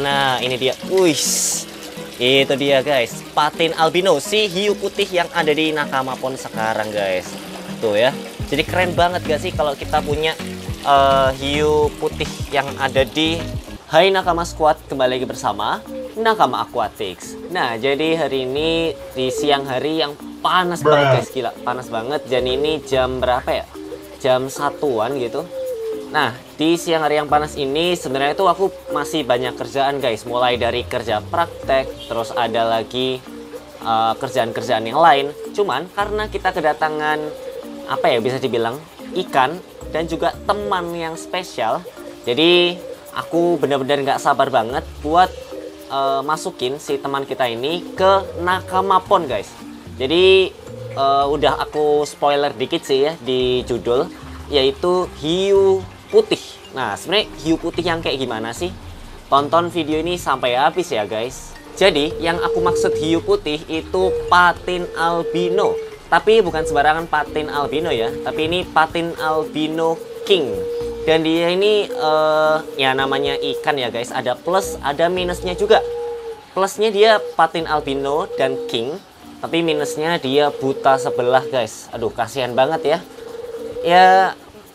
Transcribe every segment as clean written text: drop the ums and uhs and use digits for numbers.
Nah, ini dia. Wih, itu dia guys, patin albino, si hiu putih yang ada di Nakama Pond sekarang guys. Tuh ya. Jadi keren banget gak sih kalau kita punya hiu putih yang ada di... Hai Nakama Squad, kembali lagi bersama Nakama Aquatics. Nah, jadi hari ini di siang hari yang panas banget guys, gila, panas banget. Dan ini jam berapa ya? Jam 1-an gitu. Nah, di siang hari yang panas ini sebenarnya tuh aku masih banyak kerjaan guys. Mulai dari kerja praktek, terus ada lagi kerjaan-kerjaan yang lain. Cuman karena kita kedatangan, apa ya, bisa dibilang ikan dan juga teman yang spesial. Jadi aku benar-benar nggak sabar banget buat masukin si teman kita ini ke Nakama Pond guys. Jadi udah aku spoiler dikit sih ya di judul, yaitu hiu putih. Nah, sebenarnya hiu putih yang kayak gimana sih? Tonton video ini sampai habis ya guys. Jadi yang aku maksud hiu putih itu patin albino. Tapi bukan sembarangan patin albino ya, tapi ini patin albino king. Dan dia ini ya namanya ikan ya guys, ada plus ada minusnya juga. Plusnya dia patin albino dan king, tapi minusnya dia buta sebelah guys. Aduh, kasihan banget ya. Ya,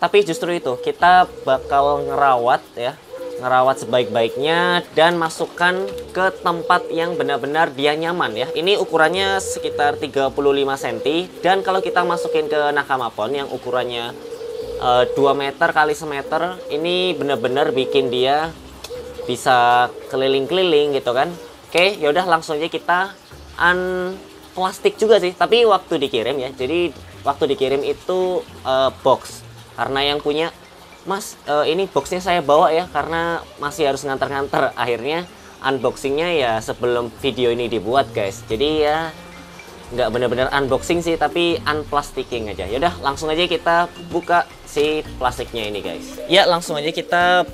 tapi justru itu kita bakal ngerawat ya, ngerawat sebaik-baiknya dan masukkan ke tempat yang benar-benar dia nyaman ya. Ini ukurannya sekitar 35 cm, dan kalau kita masukin ke Nakama Pond yang ukurannya 2 meter kali semeter, ini benar-benar bikin dia bisa keliling-keliling gitu kan. Oke, yaudah langsung aja kita plastik juga sih, tapi waktu dikirim ya. Jadi waktu dikirim itu box. Karena yang punya, Mas, ini boxnya saya bawa ya, karena masih harus nganter-nganter. Akhirnya unboxingnya ya sebelum video ini dibuat guys. Jadi ya nggak benar-benar unboxing sih, tapi unplastiking aja. Yaudah langsung aja kita buka si plastiknya ini guys. Ya, langsung aja kita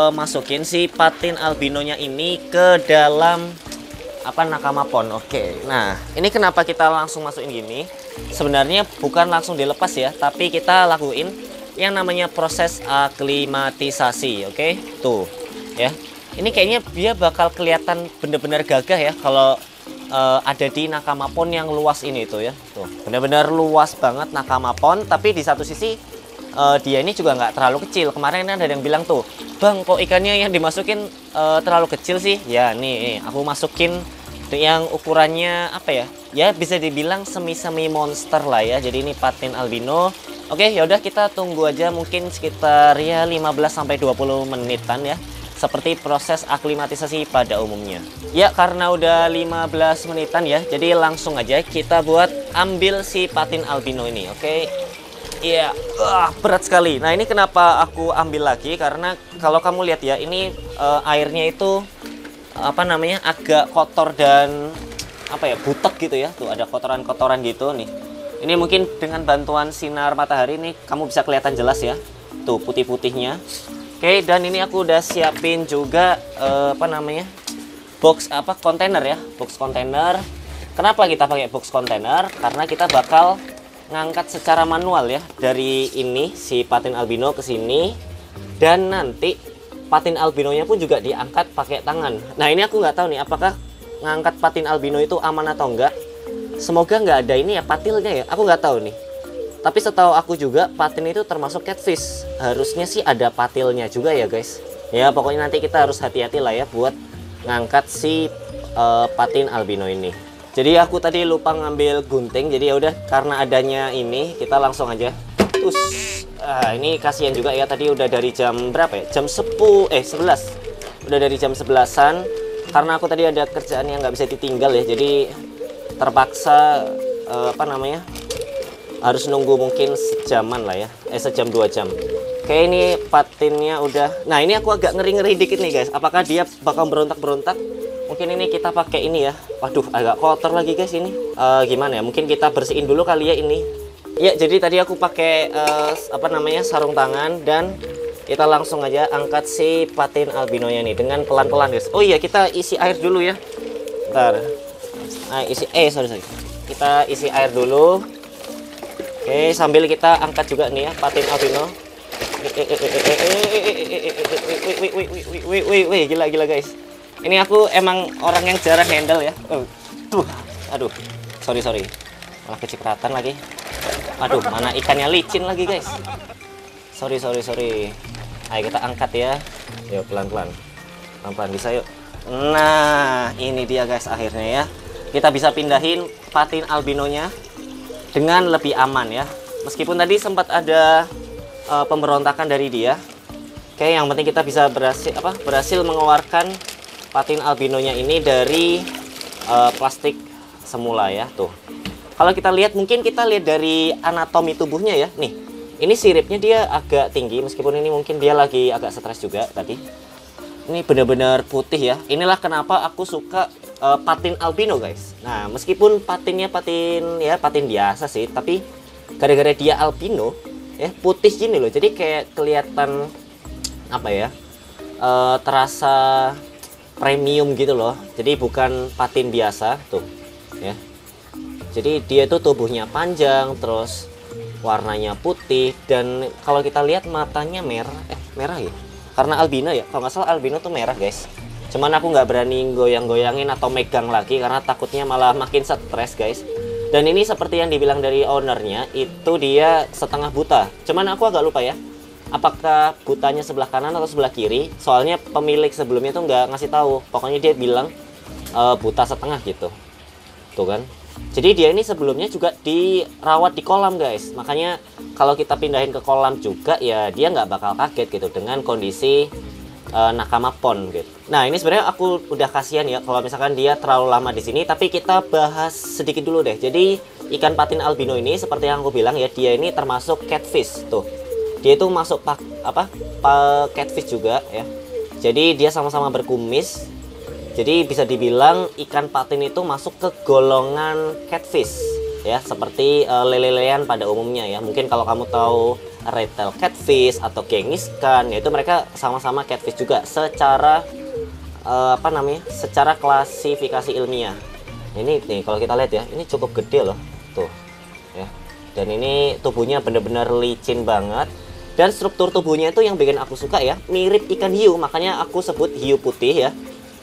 masukin si patin albinonya ini ke dalam Nakama Pond. Oke, nah ini kenapa kita langsung masukin gini? Sebenarnya bukan langsung dilepas ya, tapi kita lakuin yang namanya proses aklimatisasi. Oke, tuh ya, ini kayaknya dia bakal kelihatan bener-bener gagah ya kalau ada di Nakama Pond yang luas ini tuh ya. Tuh bener-bener luas banget Nakama Pond, tapi di satu sisi dia ini juga nggak terlalu kecil. Kemarin ada yang bilang tuh, bang, kok ikannya yang dimasukin terlalu kecil sih? Ya nih aku masukin yang ukurannya apa ya? Ya bisa dibilang semi-semi monster lah ya. Jadi ini patin albino. Oke, yaudah kita tunggu aja mungkin sekitar ya 15-20 menitan ya. Seperti proses aklimatisasi pada umumnya. Ya, karena udah 15 menitan ya, jadi langsung aja kita buat ambil si patin albino ini. Oke. Iya, berat sekali. Nah, ini kenapa aku ambil lagi? Karena kalau kamu lihat ya, ini airnya itu agak kotor dan butek gitu ya. Tuh ada kotoran-kotoran gitu nih. Ini mungkin dengan bantuan sinar matahari nih kamu bisa kelihatan jelas ya. Tuh putih-putihnya. Oke, dan ini aku udah siapin juga box kontainer ya, box kontainer. Kenapa kita pakai box kontainer? Karena kita bakal ngangkat secara manual ya dari ini si patin albino ke sini, dan nanti patin albinonya pun juga diangkat pakai tangan. Nah, ini aku nggak tahu nih apakah ngangkat patin albino itu aman atau enggak. Semoga nggak ada ini ya patilnya ya, aku nggak tahu nih. Tapi setahu aku juga patin itu termasuk catfish, harusnya sih ada patilnya juga ya guys. Ya pokoknya nanti kita harus hati-hati lah ya buat ngangkat si patin albino ini. Jadi aku tadi lupa ngambil gunting, jadi ya udah karena adanya ini kita langsung aja. Ini kasihan juga ya, tadi udah dari jam berapa ya? Jam 11. Udah dari jam 11-an. Karena aku tadi ada kerjaan yang nggak bisa ditinggal ya, jadi terpaksa harus nunggu mungkin sejaman lah ya, sejam 2 jam. Oke, ini patinnya udah. Nah, ini aku agak ngeri-ngeri dikit nih guys, apakah dia bakal berontak-berontak? Mungkin ini kita pakai ini ya. Waduh, agak kotor lagi guys ini. Gimana ya, mungkin kita bersihin dulu kali ya ini. Ya, jadi tadi aku pakai sarung tangan, dan kita langsung aja angkat si patin albinonya nih dengan pelan-pelan guys. Oh iya, kita isi air dulu ya. Bentar. Nah, sorry. Kita isi air dulu. Oke, sambil kita angkat juga nih ya patin albino. Wih, gila guys. Ini aku emang orang yang jarang handle ya. Tuh, aduh, sorry. Malah kecipratan lagi. Aduh, mana ikannya licin lagi guys. Sorry. Ayo kita angkat ya. Yuk pelan-pelan bisa yuk. Nah, ini dia guys akhirnya ya. Kita bisa pindahin patin albinonya dengan lebih aman ya. Meskipun tadi sempat ada pemberontakan dari dia. Oke, yang penting kita bisa berhasil mengeluarkan patin albinonya ini dari plastik semula ya. Tuh. Kalau kita lihat, mungkin kita lihat dari anatomi tubuhnya ya. Nih, ini siripnya dia agak tinggi, meskipun ini mungkin dia lagi agak stres juga tadi. Ini benar-benar putih ya. Inilah kenapa aku suka patin albino guys. Nah, meskipun patinnya patin biasa sih, tapi gara-gara dia albino ya, putih gini loh. Jadi kayak kelihatan apa ya? Terasa premium gitu loh. Jadi bukan patin biasa tuh ya. Jadi dia tuh tubuhnya panjang, terus warnanya putih, dan kalau kita lihat matanya merah ya. Karena albino ya, kalau nggak salah albino tuh merah guys. Cuman aku nggak berani goyang-goyangin atau megang lagi karena takutnya malah makin stres guys. Dan ini seperti yang dibilang dari ownernya, itu dia setengah buta. Cuman aku agak lupa ya, apakah butanya sebelah kanan atau sebelah kiri. Soalnya pemilik sebelumnya tuh nggak ngasih tahu. Pokoknya dia bilang buta setengah gitu. Tuh kan. Jadi dia ini sebelumnya juga dirawat di kolam guys. Makanya kalau kita pindahin ke kolam juga ya dia nggak bakal kaget gitu dengan kondisi nakama pond gitu. Nah, ini sebenarnya aku udah kasihan ya kalau misalkan dia terlalu lama di sini, tapi kita bahas sedikit dulu deh. Jadi ikan patin albino ini seperti yang aku bilang ya, dia ini termasuk catfish tuh. Dia itu masuk catfish juga ya. Jadi dia sama-sama berkumis. Jadi bisa dibilang ikan patin itu masuk ke golongan catfish ya, seperti lele-lelean pada umumnya ya. Mungkin kalau kamu tahu red tail catfish atau gengiskan, yaitu mereka sama-sama catfish juga secara secara klasifikasi ilmiah. Ini nih kalau kita lihat ya, ini cukup gede loh tuh ya. Dan ini tubuhnya benar-benar licin banget, dan struktur tubuhnya itu yang bikin aku suka ya, mirip ikan hiu. Makanya aku sebut hiu putih ya.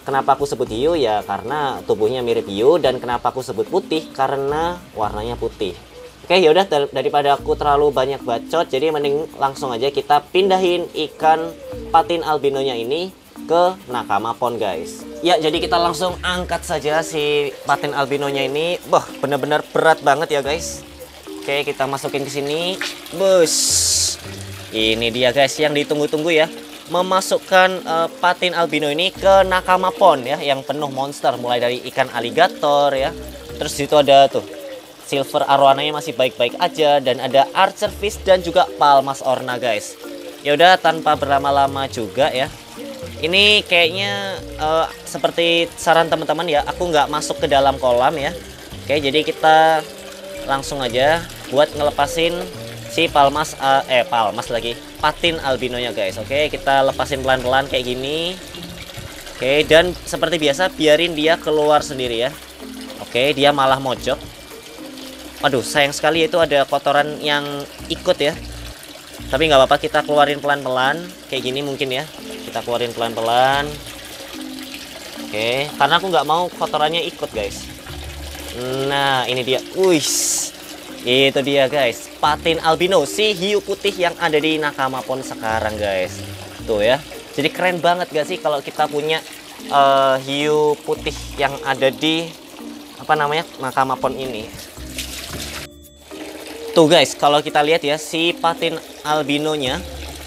Kenapa aku sebut hiu ya, karena tubuhnya mirip hiu. Dan kenapa aku sebut putih, karena warnanya putih. Oke, yaudah, daripada aku terlalu banyak bacot, jadi mending langsung aja kita pindahin ikan patin albinonya ini ke nakama pond guys. Ya, jadi kita langsung angkat saja si patin albinonya ini. Wah, bener-bener berat banget ya guys. Oke, kita masukin ke sini. Bus. Ini dia guys yang ditunggu-tunggu ya, memasukkan patin albino ini ke nakama pond ya, yang penuh monster, mulai dari ikan aligator ya. Terus itu ada tuh silver arowananya masih baik-baik aja, dan ada archer fish dan juga palmas orna guys. Ya udah, tanpa berlama-lama juga ya. Ini kayaknya seperti saran teman-teman ya, aku nggak masuk ke dalam kolam ya. Oke, jadi kita langsung aja buat ngelepasin si palmas patin albinonya guys. Oke, kita lepasin pelan-pelan kayak gini. Oke, dan seperti biasa biarin dia keluar sendiri ya. Oke, dia malah mojok. Aduh, sayang sekali itu ada kotoran yang ikut ya. Tapi nggak apa-apa, kita keluarin pelan-pelan kayak gini mungkin ya. Kita keluarin pelan-pelan. Oke, karena aku nggak mau kotorannya ikut guys. Nah, ini dia. Wih, itu dia guys, patin albino, si hiu putih yang ada di nakama pond sekarang guys. Tuh ya. Jadi keren banget gak sih kalau kita punya hiu putih yang ada di nakama pond ini. Tuh guys, kalau kita lihat ya, si patin albinonya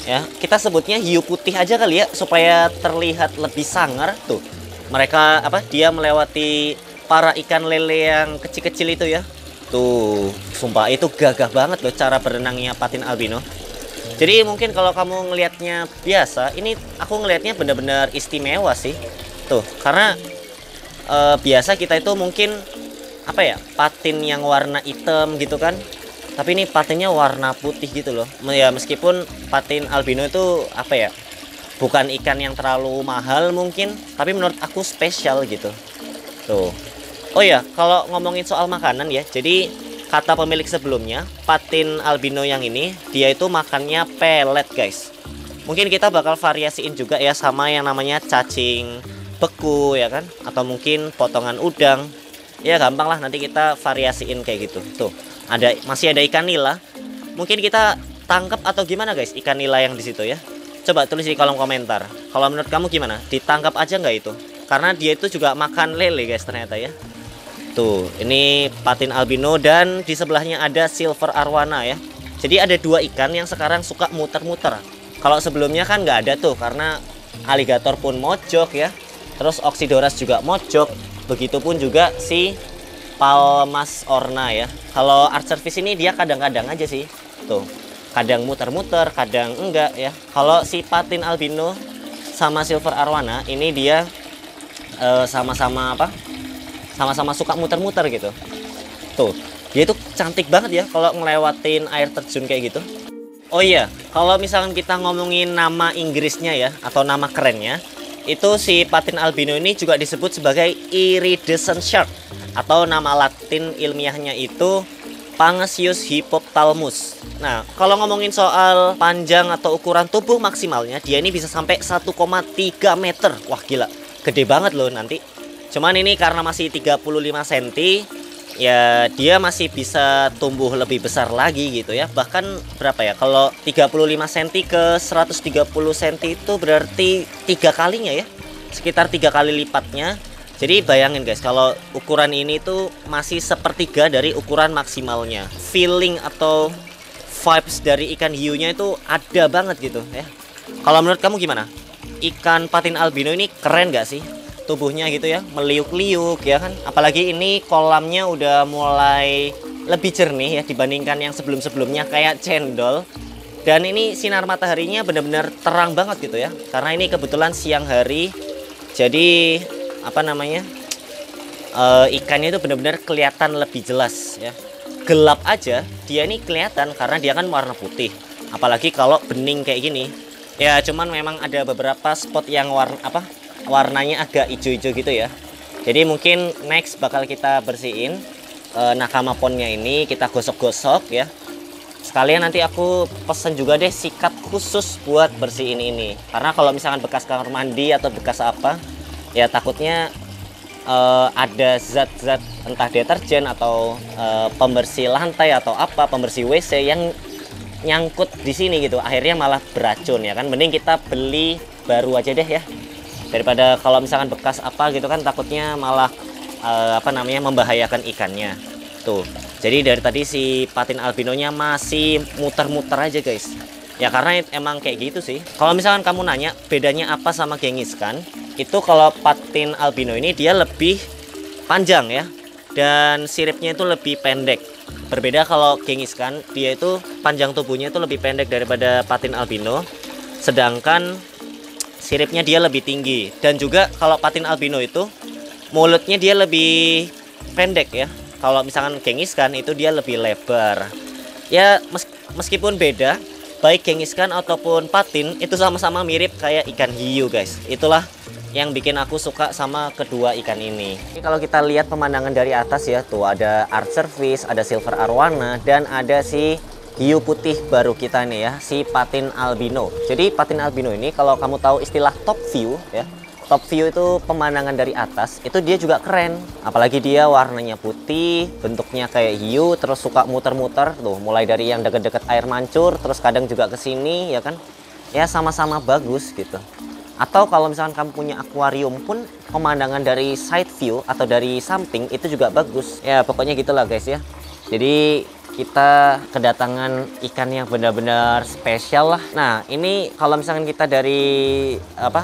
ya, kita sebutnya hiu putih aja kali ya, supaya terlihat lebih sangar. Tuh, mereka dia melewati para ikan lele yang kecil-kecil itu ya. Tuh, sumpah itu gagah banget loh cara berenangnya patin albino. Jadi mungkin kalau kamu ngelihatnya biasa, ini aku ngelihatnya benar-benar istimewa sih. Tuh, karena biasa kita itu mungkin patin yang warna hitam gitu kan. Tapi ini patinnya warna putih gitu loh. Ya meskipun patin albino itu bukan ikan yang terlalu mahal mungkin, tapi menurut aku spesial gitu. Tuh. Oh ya, kalau ngomongin soal makanan ya, jadi kata pemilik sebelumnya, patin albino yang ini dia itu makannya pelet guys. Mungkin kita bakal variasiin juga ya sama yang namanya cacing beku ya kan, atau mungkin potongan udang. Ya gampang lah, nanti kita variasiin kayak gitu. Tuh, masih ada ikan nila. Mungkin kita tangkap atau gimana guys ikan nila yang di situ ya? Coba tulis di kolom komentar. Kalau menurut kamu gimana? Ditangkap aja nggak itu? Karena dia itu juga makan lele guys ternyata ya. Tuh, ini patin albino dan di sebelahnya ada silver arowana ya. Jadi ada dua ikan yang sekarang suka muter-muter. Kalau sebelumnya kan nggak ada tuh, karena aligator pun mojok ya. Terus oxydoras juga mojok. Begitupun juga si palmas orna ya. Kalau archerfish ini dia kadang-kadang aja sih. Tuh, kadang muter-muter, kadang enggak ya. Kalau si patin albino sama silver arowana ini dia sama-sama apa? Sama-sama suka muter-muter gitu. Tuh, dia tuh cantik banget ya kalau ngelewatin air terjun kayak gitu. Oh iya, kalau misalkan kita ngomongin nama Inggrisnya ya, atau nama kerennya, itu si patin albino ini juga disebut sebagai iridescent shark, atau nama latin ilmiahnya itu Pangasius hippophthalmus. Nah, kalau ngomongin soal panjang atau ukuran tubuh maksimalnya, dia ini bisa sampai 1,3 meter. Wah gila, gede banget loh nanti. Cuman ini karena masih 35 cm, ya dia masih bisa tumbuh lebih besar lagi gitu ya. Bahkan berapa ya, kalau 35 cm ke 130 cm itu berarti 3 kalinya ya, sekitar 3 kali lipatnya. Jadi bayangin guys, kalau ukuran ini tuh masih sepertiga dari ukuran maksimalnya. Feeling atau vibes dari ikan hiunya itu ada banget gitu ya. Kalau menurut kamu gimana? Ikan patin albino ini keren gak sih? Tubuhnya gitu ya, meliuk-liuk ya kan. Apalagi ini kolamnya udah mulai lebih jernih ya dibandingkan yang sebelum-sebelumnya kayak cendol. Dan ini sinar mataharinya benar-benar terang banget gitu ya, karena ini kebetulan siang hari. Jadi apa namanya, ikannya itu benar-benar kelihatan lebih jelas ya. Gelap aja dia ini kelihatan karena dia kan warna putih. Apalagi kalau bening kayak gini ya. Cuman memang ada beberapa spot yang warnanya agak hijau-hijau gitu ya. Jadi mungkin next bakal kita bersihin nakama ponnya ini, kita gosok-gosok ya. Sekalian nanti aku pesen juga deh sikat khusus buat bersihin ini. Karena kalau misalkan bekas kamar mandi atau bekas apa, ya takutnya ada zat-zat entah deterjen atau pembersih lantai atau apa, pembersih WC yang nyangkut di sini gitu. Akhirnya malah beracun ya kan. Mending kita beli baru aja deh ya. Daripada kalau misalkan bekas apa gitu kan, takutnya malah membahayakan ikannya. Tuh. Jadi dari tadi si patin albinonya masih muter-muter aja guys. Ya karena emang kayak gitu sih. Kalau misalkan kamu nanya bedanya apa sama gengiskan, itu kalau patin albino ini dia lebih panjang ya, dan siripnya itu lebih pendek. Berbeda kalau gengiskan, dia itu panjang tubuhnya itu lebih pendek daripada patin albino, sedangkan siripnya dia lebih tinggi. Dan juga kalau patin albino itu mulutnya dia lebih pendek ya. Kalau misalkan gengiskan itu dia lebih lebar. Ya meskipun beda, baik gengiskan ataupun patin itu sama-sama mirip kayak ikan hiu guys. Itulah yang bikin aku suka sama kedua ikan ini. Ini kalau kita lihat pemandangan dari atas ya, tuh ada archerfish, ada silver arowana, dan ada si hiu putih baru kita nih ya, si patin albino. Jadi patin albino ini kalau kamu tahu istilah top view ya, top view itu pemandangan dari atas, itu dia juga keren. Apalagi dia warnanya putih, bentuknya kayak hiu, terus suka muter-muter tuh, mulai dari yang deket-deket air mancur, terus kadang juga ke sini ya kan. Ya sama-sama bagus gitu. Atau kalau misalkan kamu punya akuarium pun, pemandangan dari side view atau dari samping itu juga bagus. Ya pokoknya gitulah guys ya. Jadi kita kedatangan ikan yang benar-benar spesial lah. Nah ini kalau misalkan kita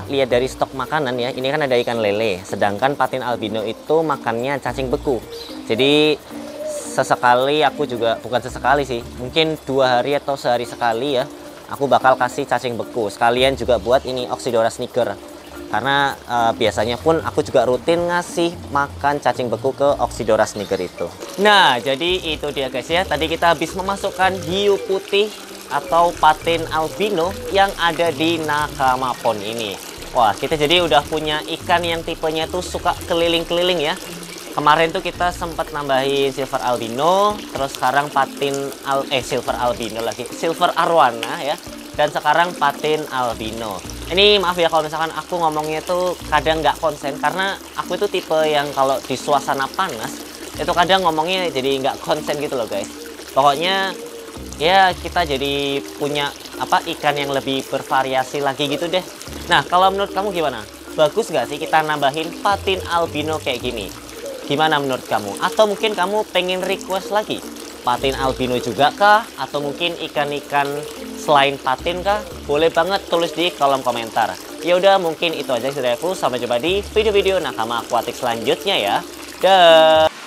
lihat dari stok makanan ya, ini kan ada ikan lele, sedangkan patin albino itu makannya cacing beku. Jadi sesekali aku juga, bukan sesekali sih, mungkin 2 hari atau sehari sekali ya, aku bakal kasih cacing beku. Sekalian juga buat ini Oxydoras niger. Karena biasanya pun aku juga rutin ngasih makan cacing beku ke Oxydoras niger itu. Nah, jadi itu dia guys ya. Tadi kita habis memasukkan hiu putih atau patin albino yang ada di nakama pond ini. Wah, kita jadi udah punya ikan yang tipenya tuh suka keliling-keliling ya. Kemarin tuh kita sempat nambahin silver albino, terus sekarang silver albino lagi, silver arowana ya. Dan sekarang patin albino. Ini maaf ya kalau misalkan aku ngomongnya tuh kadang nggak konsen, karena aku itu tipe yang kalau di suasana panas itu kadang ngomongnya jadi nggak konsen gitu loh guys. Pokoknya ya kita jadi punya apa ikan yang lebih bervariasi lagi gitu deh. Nah kalau menurut kamu gimana? Bagus nggak sih kita nambahin patin albino kayak gini? Gimana menurut kamu? Atau mungkin kamu pengen request lagi patin albino juga kah? Atau mungkin ikan-ikan selain patin kah? Boleh banget tulis di kolom komentar. Ya udah mungkin itu aja dari aku. Sampai jumpa di video-video nakama akuatik selanjutnya ya. Dah.